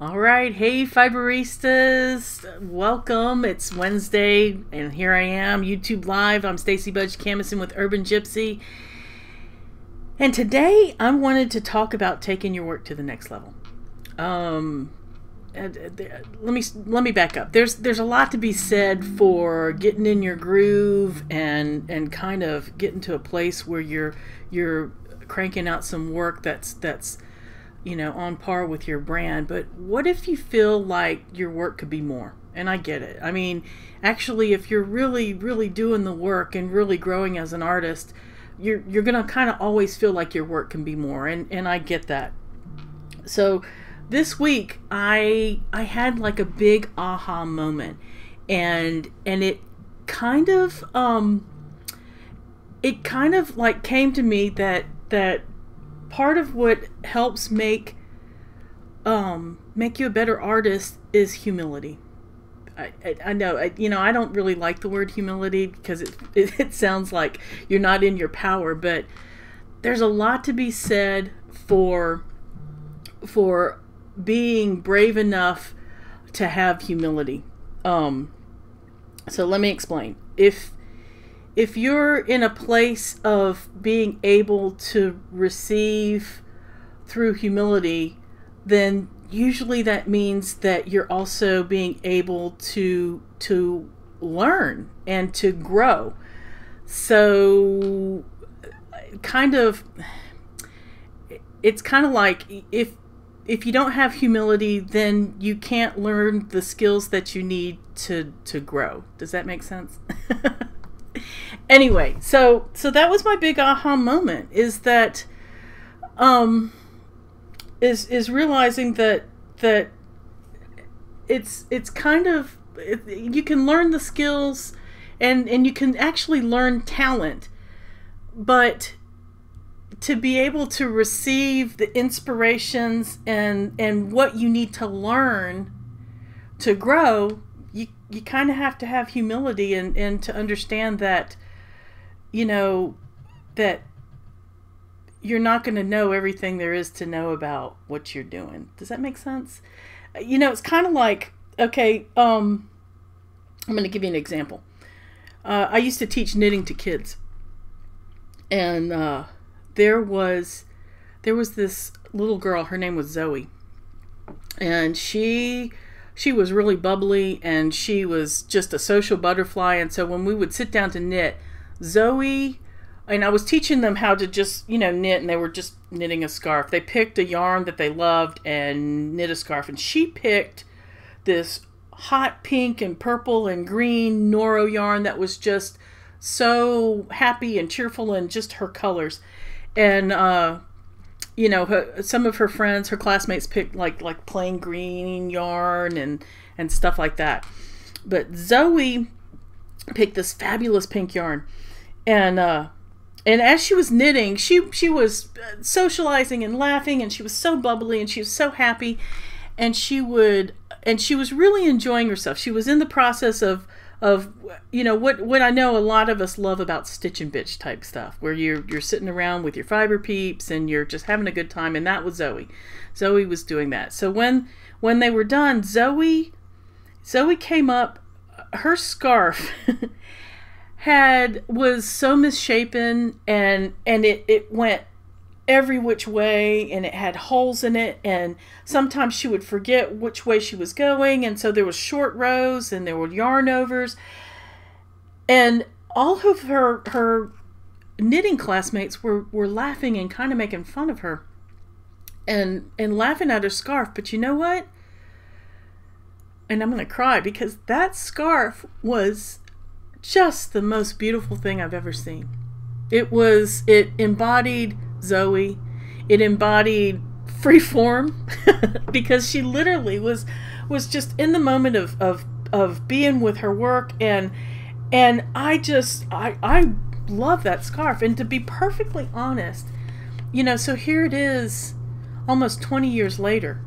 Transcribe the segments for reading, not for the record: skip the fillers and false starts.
All right, hey Fiberistas, welcome. It's Wednesday, and here I am, YouTube Live. I'm Stacy Budge Camison with UrbanGypZ, and today I wanted to talk about taking your work to the next level. Let me back up. There's a lot to be said for getting in your groove and kind of getting to a place where you're cranking out some work that's on par with your brand. But what if you feel like your work could be more? And I get it. I mean, actually, if you're really doing the work and really growing as an artist, you're gonna kind of always feel like your work can be more, and I get that. So this week I had like a big aha moment, and it kind of like came to me that part of what helps make you a better artist is humility. I know I don't really like the word humility because it sounds like you're not in your power, but there's a lot to be said for being brave enough to have humility. So let me explain. If you're in a place of being able to receive through humility, then usually that means that you're also being able to learn and to grow. So it's kind of like if you don't have humility, then you can't learn the skills that you need to grow. Does that make sense? Anyway, so that was my big aha moment, is that is realizing that it's kind of, you can learn the skills and you can actually learn talent, but to be able to receive the inspirations and what you need to learn to grow, you kind of have to have humility and to understand that that you're not going to know everything there is to know about what you're doing. Does that make sense? It's kind of like, okay, I'm going to give you an example. I used to teach knitting to kids, and there was this little girl. Her name was Zoe, and she was really bubbly, and she was just a social butterfly. And so when we would sit down to knit, Zoe, and I was teaching them how to just, knit, and they were just knitting a scarf. They picked a yarn that they loved and knit a scarf. And she picked this hot pink and purple and green Noro yarn that was just so happy and cheerful, and just her colors. And, some of her friends, her classmates, picked like plain green yarn and stuff like that. But Zoe picked this fabulous pink yarn. And as she was knitting, she was socializing and laughing, and she was so bubbly, and she was so happy, and she was really enjoying herself. She was in the process of what I know a lot of us love about stitch and bitch type stuff, where you're sitting around with your fiber peeps and you're just having a good time. And that was Zoe. Zoe was doing that. So when they were done, Zoe came up. Her scarf was so misshapen, and it went every which way, and it had holes in it, and sometimes she would forget which way she was going, and so there was short rows and there were yarn overs, and all of her knitting classmates were laughing and kind of making fun of her and laughing at her scarf. But you know what? And I'm gonna cry, because that scarf was just the most beautiful thing I've ever seen. It embodied Zoe. It embodied freeform, because she literally was just in the moment of being with her work, and I love that scarf. And to be perfectly honest, so here it is almost 20 years later.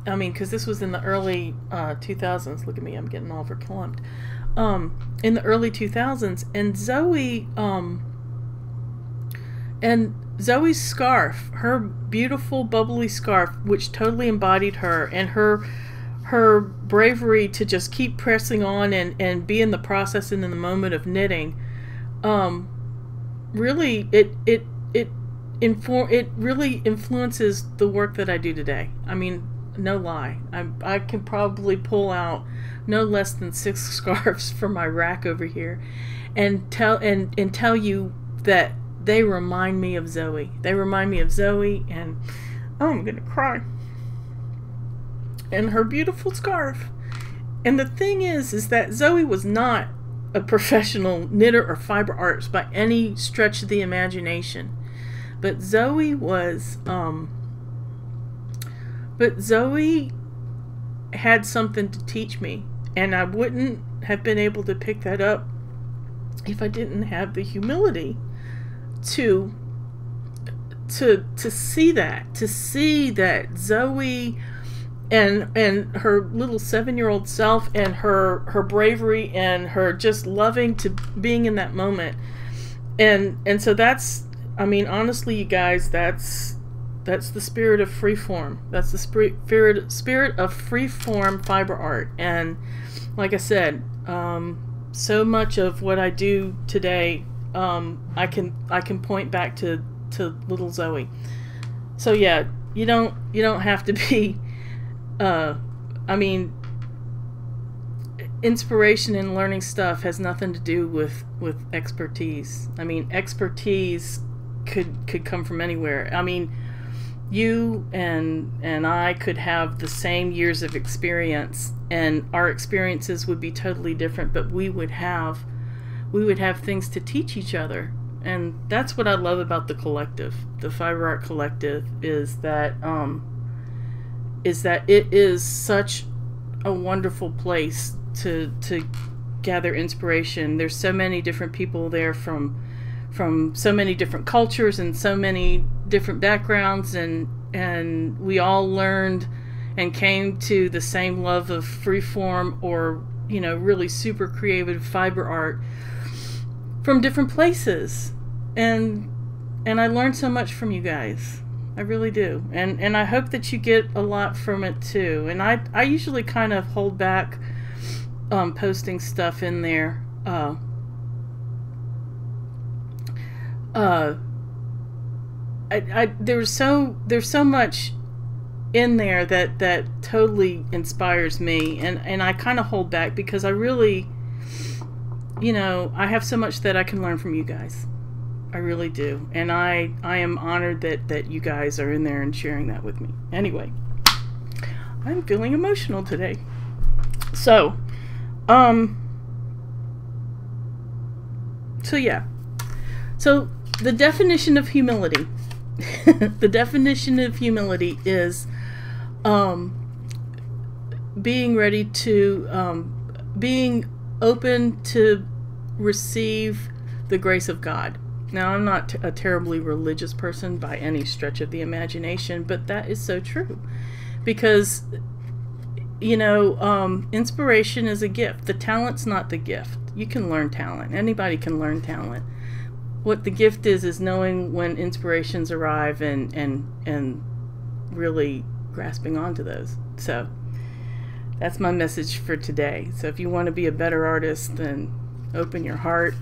I mean, because this was in the early 2000s. Look at me, I'm getting all verklempt. In the early 2000s, and Zoe, and Zoe's scarf, her beautiful bubbly scarf, which totally embodied her, and her bravery to just keep pressing on and be in the process and in the moment of knitting, really it really influences the work that I do today. I mean, no lie, I can probably pull out no less than 6 scarves from my rack over here and tell you that they remind me of Zoe. They remind me of Zoe, and oh, I'm gonna cry. And her beautiful scarf. And the thing is that Zoe was not a professional knitter or fiber artist by any stretch of the imagination. But Zoe was, but Zoe had something to teach me, and I wouldn't have been able to pick that up if I didn't have the humility to see that Zoe and her little 7-year-old self, and her bravery, and her just loving to being in that moment, and so that's, I mean, honestly, you guys, that's the spirit of freeform. That's the spirit of freeform fiber art. And like I said, so much of what I do today, I can point back to little Zoe. So yeah, you don't have to be. I mean, inspiration and learning stuff has nothing to do with expertise. I mean, expertise could come from anywhere. I mean, you and I could have the same years of experience, and our experiences would be totally different, but we would have things to teach each other. And that's what I love about the collective, the Fiber Art Collective, is that it is such a wonderful place to gather inspiration. There's so many different people there from so many different cultures and so many different backgrounds, and we all learned and came to the same love of freeform, or really super creative fiber art from different places. And I learned so much from you guys. I really do. And I hope that you get a lot from it too. And I usually kind of hold back posting stuff in there. There's so much in there that totally inspires me, and I kind of hold back because I really, I have so much that I can learn from you guys. I really do, and I am honored that you guys are in there and sharing that with me. Anyway, I'm feeling emotional today. So yeah. So the definition of humility, the definition of humility is being ready to, being open to receive the grace of God. Now, I'm not a terribly religious person by any stretch of the imagination, but that is so true. Because, inspiration is a gift. The talent's not the gift. You can learn talent. Anybody can learn talent. What the gift is knowing when inspirations arrive and really grasping onto those. So that's my message for today. So if you want to be a better artist, then open your heart,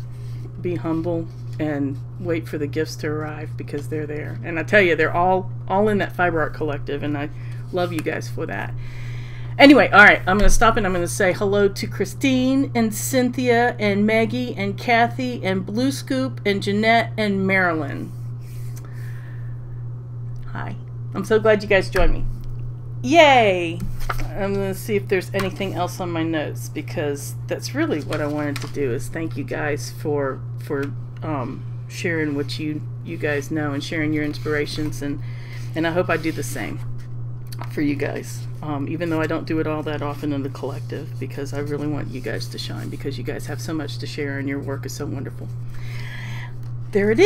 be humble, and wait for the gifts to arrive, because they're there. And I tell you, they're all in that Fiber Art Collective, and I love you guys for that. Anyway, all right, I'm going to stop, and I'm going to say hello to Christine and Cynthia and Maggie and Kathy and Blue Scoop and Jeanette and Marilyn. Hi. I'm so glad you guys joined me. Yay! I'm going to see if there's anything else on my notes, because that's really what I wanted to do, is thank you guys for sharing what you guys know and sharing your inspirations, and I hope I do the same for you guys, even though I don't do it all that often in the collective, because I really want you guys to shine, because you guys have so much to share and your work is so wonderful. There it is.